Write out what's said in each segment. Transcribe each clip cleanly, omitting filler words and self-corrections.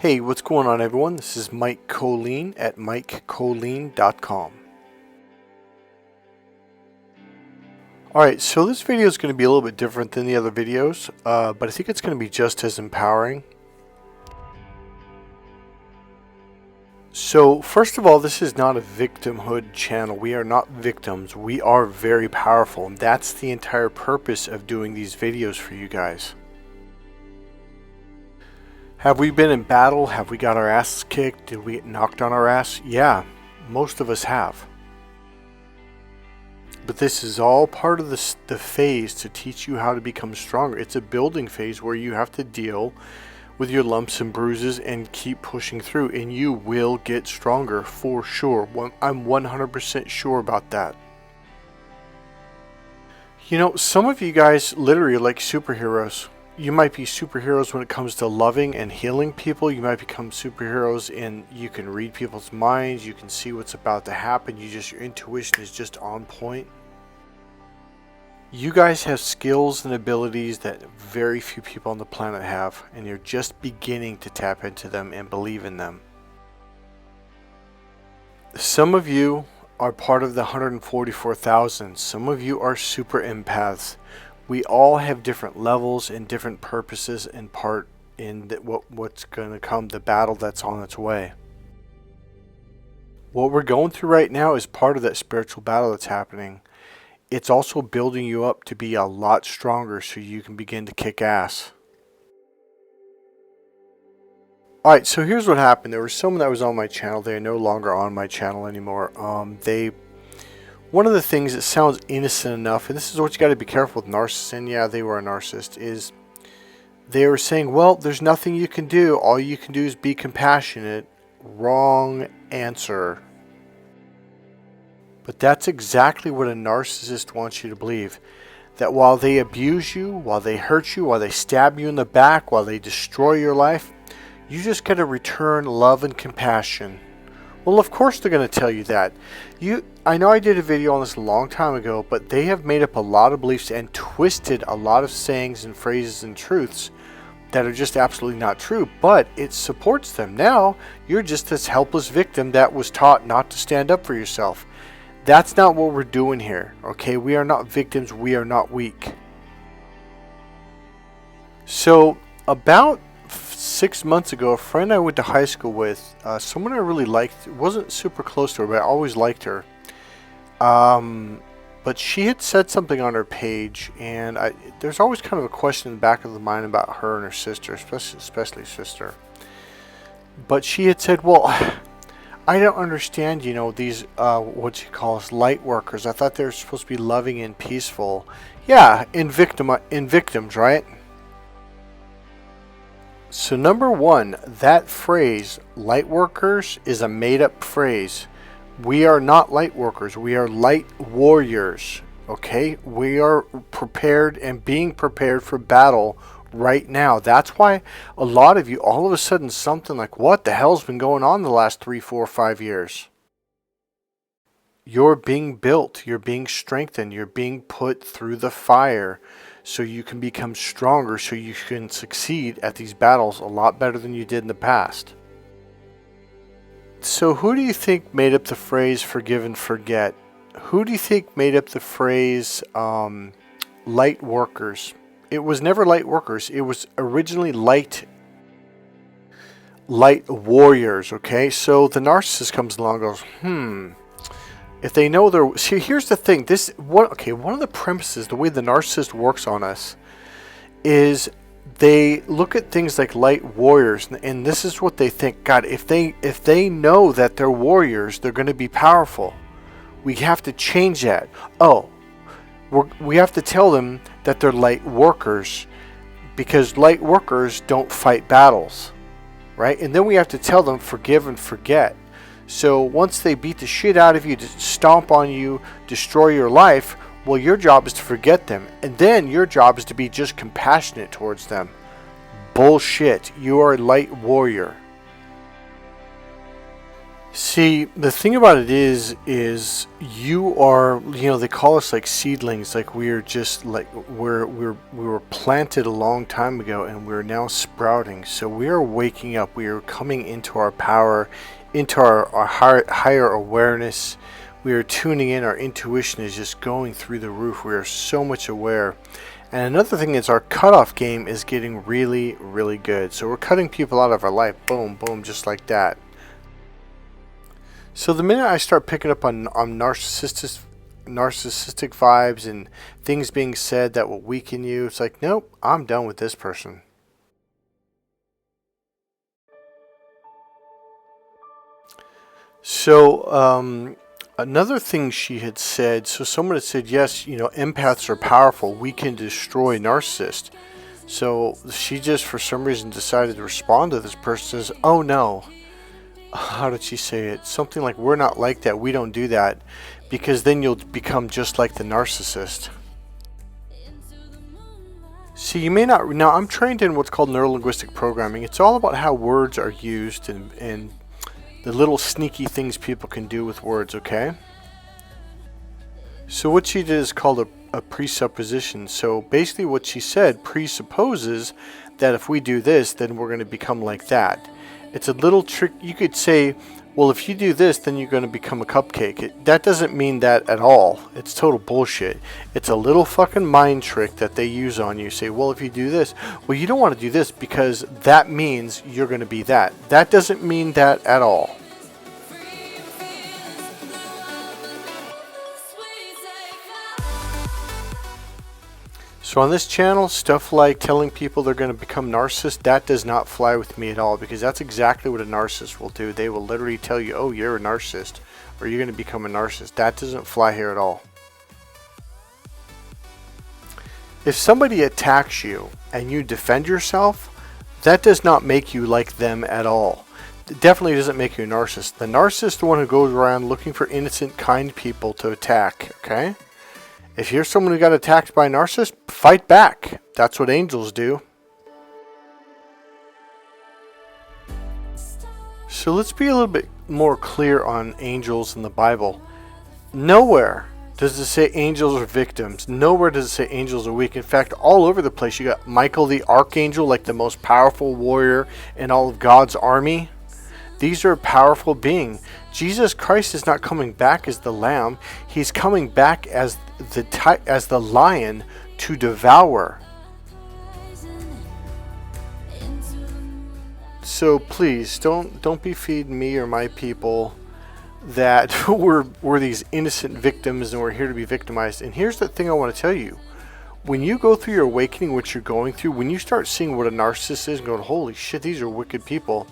Hey, what's going on, everyone? This is Mike Colleen at MikeColleen.com. Alright, so this video is going to be a little bit different than the other videos, but I think it's going to be just as empowering. So, first of all, this is not a victimhood channel. We are not victims. We are very powerful, and that's the entire purpose of doing these videos for you guys. Have we been in battle? Have we got our asses kicked? Did we get knocked on our ass? Yeah, most of us have. But this is all part of the phase to teach you how to become stronger. It's a building phase where you have to deal with your lumps and bruises and keep pushing through. And you will get stronger for sure. I'm 100% sure about that. You know, some of you guys literally are like superheroes. You might be superheroes when it comes to loving and healing people. You might become superheroes in you can read people's minds. You can see what's about to happen. Your intuition is just on point. You guys have skills and abilities that very few people on the planet have, and you're just beginning to tap into them and believe in them. Some of you are part of the 144,000. Some of you are super empaths. We all have different levels and different purposes and part in what's going to come, the battle that's on its way. What we're going through right now is part of that spiritual battle that's happening. It's also building you up to be a lot stronger so you can begin to kick ass. Alright, so here's what happened. There was someone that was on my channel. They are no longer on my channel anymore. One of the things that sounds innocent enough, and this is what you got to be careful with narcissists, and yeah, they were a narcissist, is they were saying, well, there's nothing you can do. All you can do is be compassionate. Wrong answer. But that's exactly what a narcissist wants you to believe. That while they abuse you, while they hurt you, while they stab you in the back, while they destroy your life, you just got to return love and compassion. Well, of course they're going to tell you that. I know I did a video on this a long time ago, but they have made up a lot of beliefs and twisted a lot of sayings and phrases and truths that are just absolutely not true, but it supports them. Now, you're just this helpless victim that was taught not to stand up for yourself. That's not what we're doing here, okay? We are not victims. We are not weak. So, about 6 months ago, a friend I went to high school with, someone I really liked, wasn't super close to her, but I always liked her. But she had said something on her page, and there's always kind of a question in the back of the mind about her and her sister, especially sister. But she had said, well, I don't understand, these, what you call us, light workers. I thought they were supposed to be loving and peaceful. Yeah, in victims, right? So number one, that phrase, light workers, is a made-up phrase. We are not light workers. We are light warriors, okay? We are prepared and being prepared for battle right now. That's why a lot of you, all of a sudden, something like, what the hell's been going on the last 3, 4, 5 years? You're being built. You're being strengthened. You're being put through the fire so you can become stronger, so you can succeed at these battles a lot better than you did in the past. So who do you think made up the phrase forgive and forget? Who do you think made up the phrase light workers? It was never light workers. It was originally light warriors, okay? So the narcissist comes along and goes, if they know see, here's the thing. One of the premises, the way the narcissist works on us, is they look at things like light warriors, and this is what they think. God, if they know that they're warriors, they're going to be powerful. We have to change that. Oh, we have to tell them that they're light workers, because light workers don't fight battles, right? And then we have to tell them forgive and forget. So once they beat the shit out of you, stomp on you, destroy your life, well, your job is to forget them. And then your job is to be just compassionate towards them. Bullshit. You are a light warrior. See, the thing about it is you are, they call us like seedlings, like we're just like we were planted a long time ago, and we're now sprouting. So we are waking up. We are coming into our power, into our higher awareness. We are tuning in. Our intuition is just going through the roof. We are so much aware. And another thing is our cutoff game is getting really, really good. So we're cutting people out of our life. Boom, boom, just like that. So the minute I start picking up on narcissistic vibes and things being said that will weaken you, it's like, nope, I'm done with this person. So another thing she had said, so someone had said, yes, empaths are powerful. We can destroy narcissists. So she just, for some reason, decided to respond to this person, says, oh no. How did she say it? Something like, we're not like that. We don't do that, because then you'll become just like the narcissist. See, you may not. Now, I'm trained in what's called neurolinguistic programming. It's all about how words are used and the little sneaky things people can do with words, okay? So what she did is called a presupposition. So basically what she said presupposes that if we do this, then we're going to become like that. It's a little trick. You could say, well, if you do this, then you're going to become a cupcake. That doesn't mean that at all. It's total bullshit. It's a little fucking mind trick that they use on you. Say, well, if you do this, well, you don't want to do this because that means you're going to be that. That doesn't mean that at all. So on this channel, stuff like telling people they're going to become narcissists, that does not fly with me at all, because that's exactly what a narcissist will do. They will literally tell you, oh, you're a narcissist, or you're going to become a narcissist. That doesn't fly here at all. If somebody attacks you and you defend yourself, that does not make you like them at all. It definitely doesn't make you a narcissist. The narcissist is the one who goes around looking for innocent, kind people to attack, okay? If you're someone who got attacked by a narcissist, fight back. That's what angels do. So let's be a little bit more clear on angels in the Bible. Nowhere does it say angels are victims. Nowhere does it say angels are weak. In fact, all over the place, you got Michael the Archangel, like the most powerful warrior in all of God's army. These are powerful beings. Jesus Christ is not coming back as the lamb. He's coming back as the lion to devour. So please don't be feeding me or my people that we're these innocent victims and we're here to be victimized. And here's the thing I want to tell you. When you go through your awakening, what you're going through, when you start seeing what a narcissist is and going, holy shit, these are wicked people.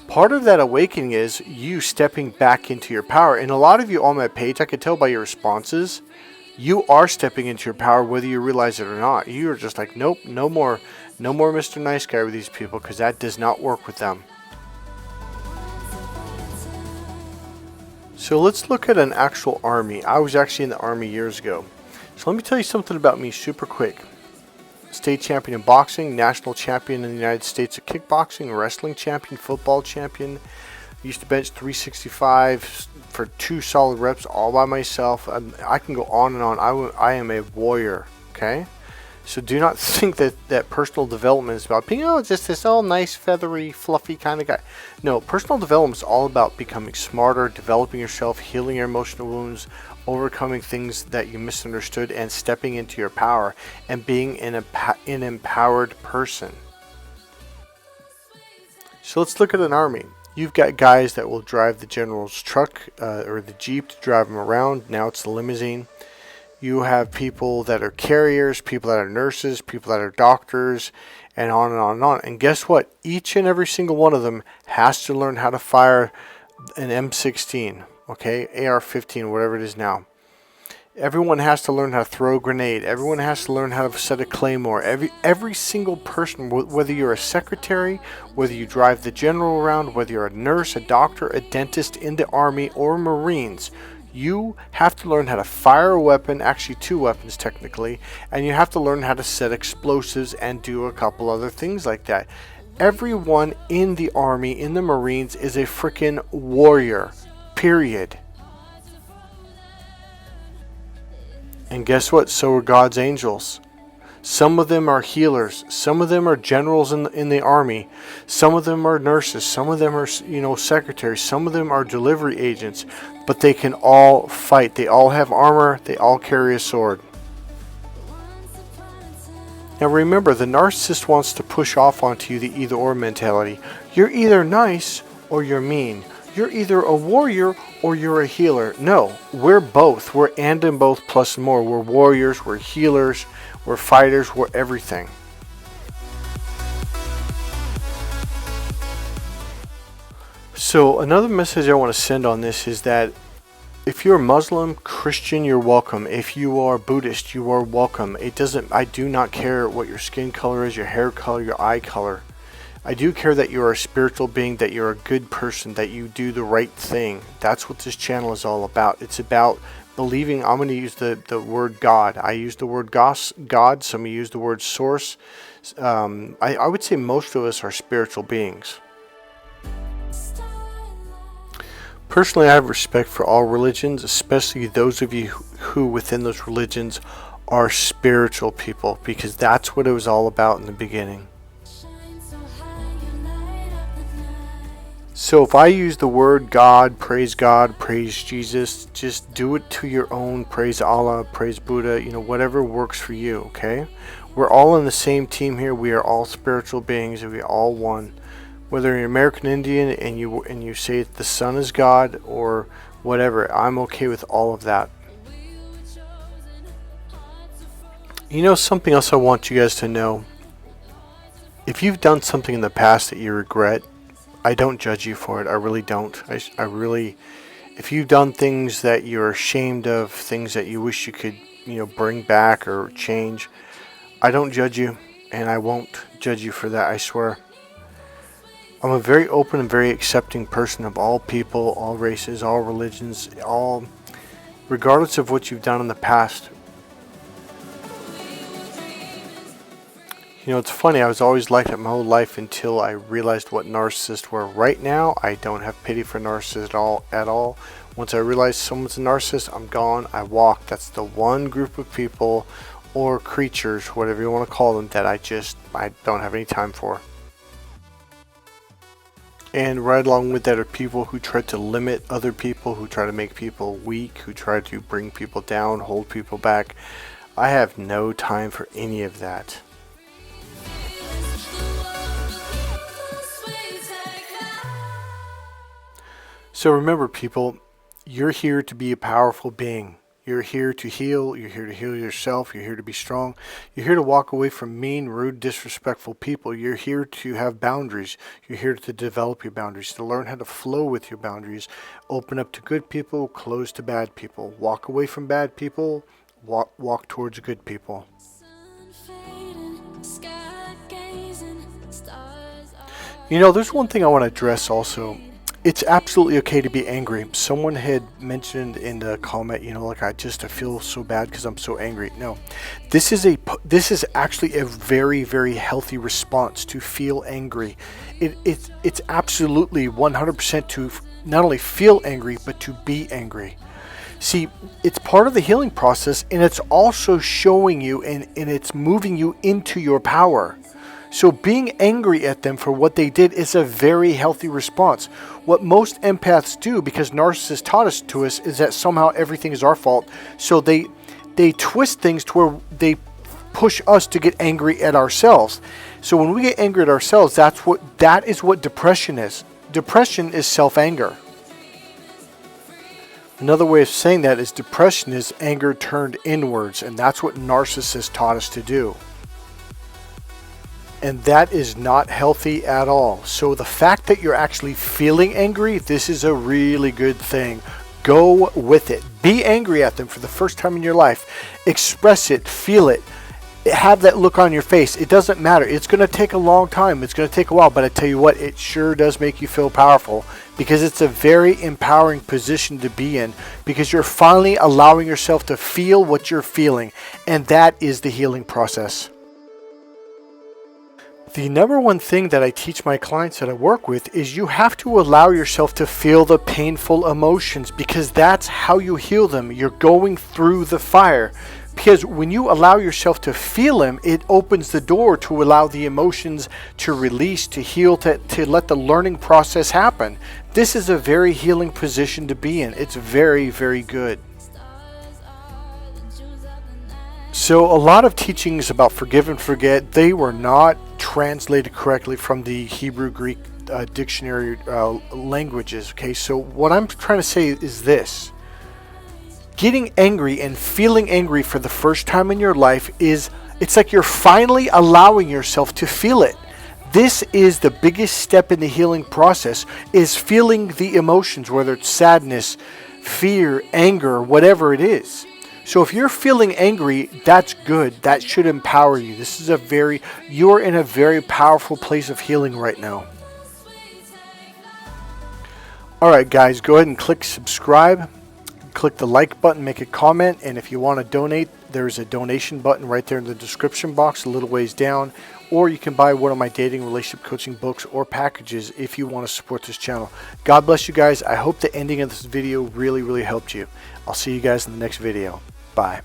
Part of that awakening is you stepping back into your power. And a lot of you on my page, I could tell by your responses, you are stepping into your power whether you realize it or not. You are just like, nope, no more Mr. Nice Guy with these people, because that does not work with them. So let's look at an actual army. I was actually in the army years ago. So let me tell you something about me super quick. State champion in boxing, national champion in the United States of kickboxing, wrestling champion, football champion. Used to bench 365 for 2 solid reps all by myself. I can go on and on. I am a warrior, okay? So do not think that personal development is about being, just this all nice, feathery, fluffy kind of guy. No, personal development is all about becoming smarter, developing yourself, healing your emotional wounds, overcoming things that you misunderstood, and stepping into your power and being an empowered person. So let's look at an army. You've got guys that will drive the general's truck or the Jeep to drive them around. Now it's the limousine. You have people that are carriers, people that are nurses, people that are doctors, and on and on and on. And guess what? Each and every single one of them has to learn how to fire an M16, okay, AR-15, whatever it is now. Everyone has to learn how to throw a grenade. Everyone has to learn how to set a claymore. Every single person, whether you're a secretary, whether you drive the general around, whether you're a nurse, a doctor, a dentist in the Army, or Marines, you have to learn how to fire a weapon, actually 2 weapons technically, and you have to learn how to set explosives and do a couple other things like that. Everyone in the Army, in the Marines, is a freaking warrior. Period. And guess what? So are God's angels. Some of them are healers. Some of them are generals in the army. Some of them are nurses. Some of them are, secretaries. Some of them are delivery agents. But they can all fight. They all have armor. They all carry a sword. Now remember, the narcissist wants to push off onto you the either-or mentality. You're either nice or you're mean. You're either a warrior or you're a healer. No, we're both. We're and both plus more. We're warriors. We're healers. We're fighters. We're everything. So another message I want to send on this is that if you're Muslim, Christian, you're welcome. If you are Buddhist, you are welcome. I do not care what your skin color is, your hair color, your eye color. I do care that you're a spiritual being, that you're a good person, that you do the right thing. That's what this channel is all about. It's about believing. I'm going to use the word God. I use the word God. Some of you use the word source. I would say most of us are spiritual beings. Personally, I have respect for all religions, especially those of you who within those religions are spiritual people, because that's what it was all about in the beginning. So if I use the word God, praise Jesus, just do it to your own. Praise Allah, praise Buddha, whatever works for you, okay? We're all in the same team here. We are all spiritual beings, and we are all one. Whether you're American Indian and you say the sun is God or whatever, I'm okay with all of that. Something else I want you guys to know. If you've done something in the past that you regret, I don't judge you for it. I really don't. I really, if you've done things that you're ashamed of, things that you wish you could, bring back or change, I don't judge you, and I won't judge you for that, I swear. I'm a very open and very accepting person of all people, all races, all religions, regardless of what you've done in the past. It's funny, I was always like that my whole life until I realized what narcissists were. Right now, I don't have pity for narcissists at all. Once I realize someone's a narcissist, I'm gone, I walk. That's the one group of people or creatures, whatever you want to call them, that I don't have any time for. And right along with that are people who try to limit other people, who try to make people weak, who try to bring people down, hold people back. I have no time for any of that. So remember, people, you're here to be a powerful being. You're here to heal. You're here to heal yourself. You're here to be strong. You're here to walk away from mean, rude, disrespectful people. You're here to have boundaries. You're here to develop your boundaries, to learn how to flow with your boundaries. Open up to good people, close to bad people. Walk away from bad people, walk towards good people. There's one thing I want to address also. It's absolutely okay to be angry. Someone had mentioned in the comment, I feel so bad because I'm so angry. No, this is actually a very, very healthy response to feel angry. It's absolutely 100% to not only feel angry, but to be angry. See, it's part of the healing process, and it's also showing you and it's moving you into your power. So being angry at them for what they did is a very healthy response. What most empaths do, because narcissists taught us to us, is that somehow everything is our fault. So they twist things to where they push us to get angry at ourselves. So when we get angry at ourselves, that is what depression is. Depression is self-anger. Another way of saying that is depression is anger turned inwards, and that's what narcissists taught us to do. And that is not healthy at all. So the fact that you're actually feeling angry, this is a really good thing. Go with it. Be angry at them for the first time in your life. Express it. Feel it. Have that look on your face. It doesn't matter. It's going to take a long time. It's going to take a while. But I tell you what, it sure does make you feel powerful, because it's a very empowering position to be in, because you're finally allowing yourself to feel what you're feeling. And that is the healing process. The number one thing that I teach my clients that I work with is you have to allow yourself to feel the painful emotions, because that's how you heal them. You're going through the fire. Because when you allow yourself to feel them, it opens the door to allow the emotions to release, to heal, to let the learning process happen. This is a very healing position to be in. It's very, very good. So a lot of teachings about forgive and forget, they were not translated correctly from the Hebrew Greek dictionary languages. Okay, so what I'm trying to say is this. Getting angry and feeling angry for the first time in your life it's like you're finally allowing yourself to feel it. This is the biggest step in the healing process, is feeling the emotions, whether it's sadness, fear, anger, whatever it is. So if you're feeling angry, that's good. That should empower you. You're in a very powerful place of healing right now. All right, guys, go ahead and click subscribe. Click the like button, make a comment, and if you want to donate, there's a donation button right there in the description box a little ways down, or you can buy one of my dating relationship coaching books or packages if you want to support this channel. God bless you guys. I hope the ending of this video really, really helped you. I'll see you guys in the next video. Bye.